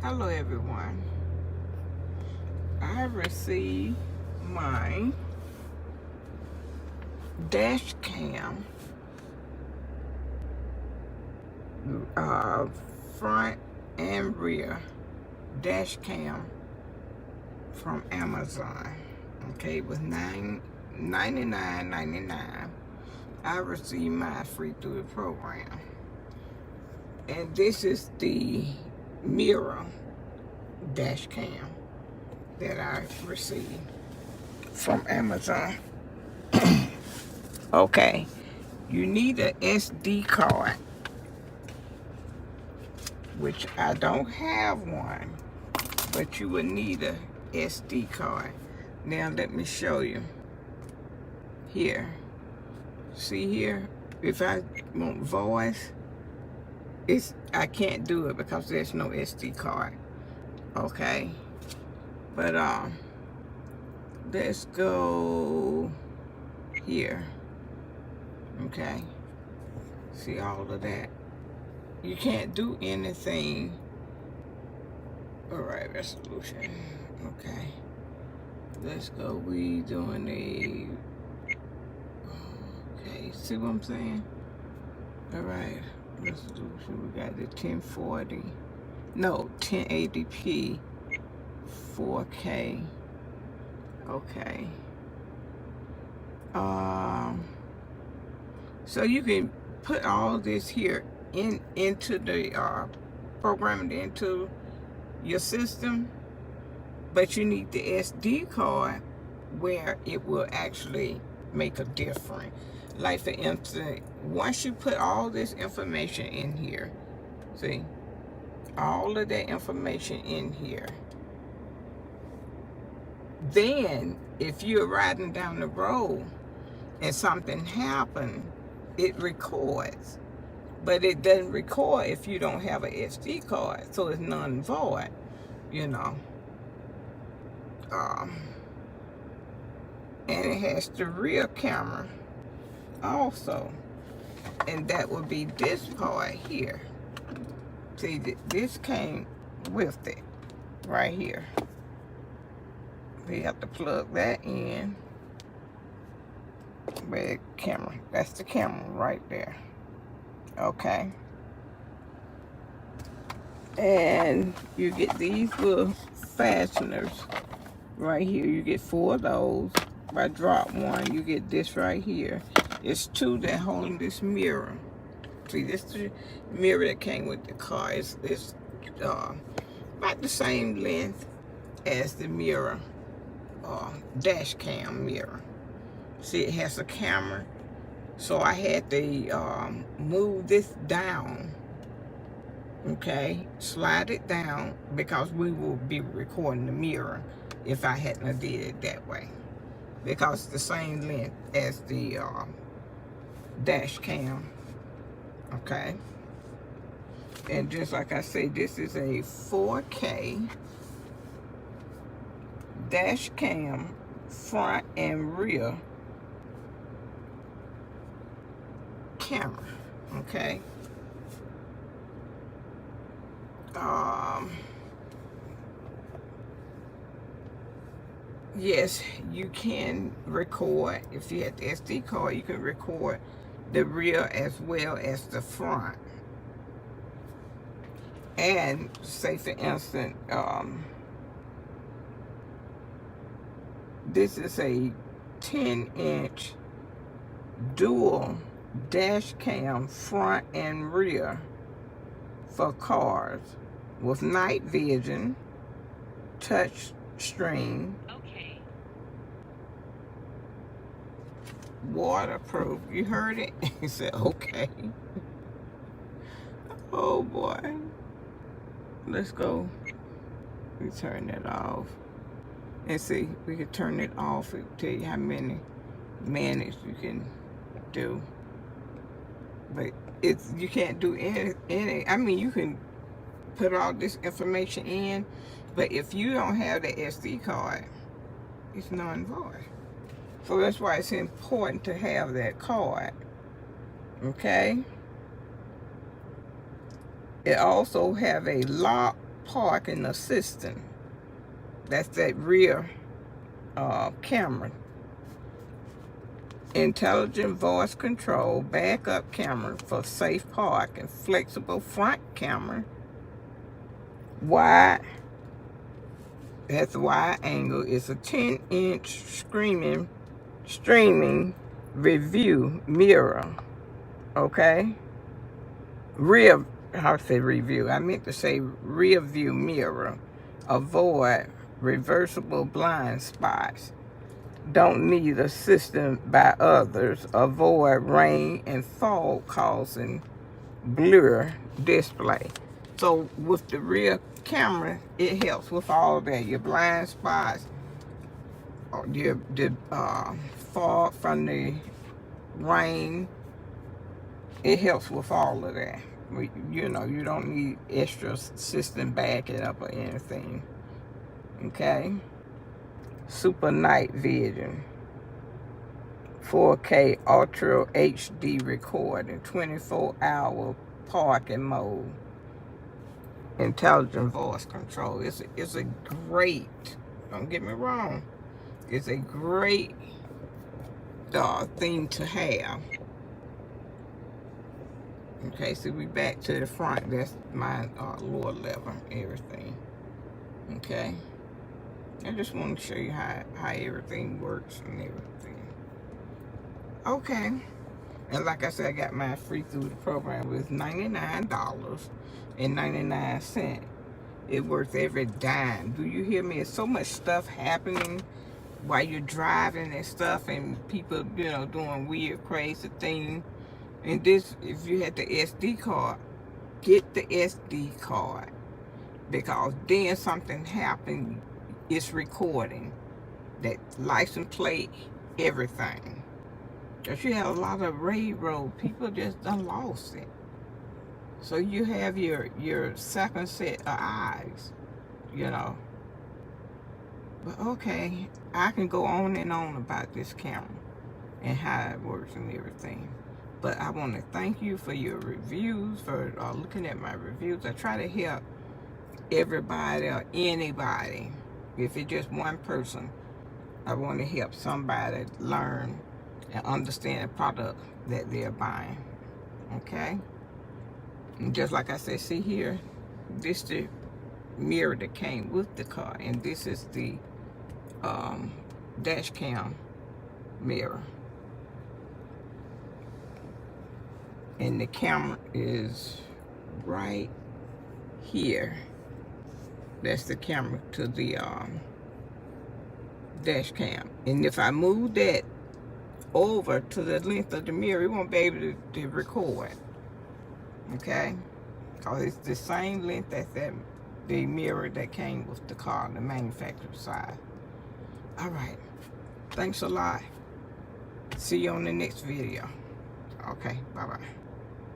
Hello everyone. I received my dash cam front and rear dash cam from Amazon. Okay, it was $99.99. I received mine free through the program. And this is the mirror dash cam that I received from Amazon. Okay, you need an SD card, which I don't have one, but you would need a SD card. Now let me show you. Here, see here, if I want voice, I can't do it because there's no SD card. Okay, but let's go here. Okay, see all of that. You can't do anything. All right, resolution. Okay, let's go. We doing okay, see what I'm saying? All right, resolution. We got the 1040. No, 1080p, 4K. Okay. So you can put all this here into the program into your system, but you need the SD card where it will actually make a difference. Like for instance, once you put all this information in here, see, all of that information in here, then if you're riding down the road and something happened, it records. But it doesn't record if you don't have an SD card, so it's null and void, you know. And it has the rear camera also, and that would be this part here. See, this came with it right here. We have to plug that in. Red camera, that's the camera right there. Okay, and you get these little fasteners right here. You get 4 of those. If I drop one, you get this right here. It's 2 that hold this mirror. See, this is the mirror that came with the car. It's about the same length as the mirror, dash cam mirror. See, it has a camera. So I had to move this down, okay, slide it down, because we will be recording the mirror if I hadn't did it that way, because it's the same length as the dash cam, okay. And just like I say, this is a 4K dash cam front and rear camera, okay. Yes, you can record. If you have the SD card, you can record the rear as well as the front. And say for instance, this is a 10-inch dual dash cam front and rear for cars with night vision, touch screen, okay, waterproof. You heard it? He said okay. Oh boy, let's go. We turn that off and see, we can turn it off and tell you how many minutes you can do. But you can't do any. I mean, you can put all this information in, but if you don't have the SD card, it's null and void. So that's why it's important to have that card. Okay. It also have a lock parking assistant. That's that rear camera. Intelligent voice control, backup camera for safe parking, flexible front camera, wide, that's wide angle. It's a 10-inch streaming review mirror. Okay? Rear, how to say review? I meant to say rear view mirror. Avoid reversible blind spots. Don't need assistance by others. Avoid rain and fog causing blur display. So with the rear camera, it helps with all that. Your blind spots, your fog from the rain. It helps with all of that. You know, you don't need extra system backing up or anything. Okay? Super night vision. 4K Ultra HD recording. 24-hour parking mode. Intelligent voice control. It's a great, don't get me wrong, it's a great thing to have. Okay, so we back to the front. That's my lower level, everything. Okay, I just want to show you how everything works and everything. Okay, and like I said, I got mine free through the program. It was $99.99. It worth every dime. Do you hear me? It's so much stuff happening while you're driving and stuff, and people, you know, doing weird, crazy things. And this, if you had the SD card, get the SD card, because then something happened, it's recording. That license plate, everything. Because you have a lot of railroad people just done lost it. So you have your second set of eyes, you know. But okay, I can go on and on about this camera and how it works and everything. But I want to thank you for your reviews, for looking at my reviews. I try to help everybody or anybody. If it's just one person, I want to help somebody learn and understand the product that they're buying. Okay? And just like I said, see here, this is the mirror that came with the car, and this is the dash cam mirror. And the camera is right here. That's the camera to the dash cam. And if I move that over to the length of the mirror, it won't be able to record. Okay? Because it's the same length as the mirror that came with the car on the manufacturer side. Alright. Thanks a lot. See you on the next video. Okay, bye-bye.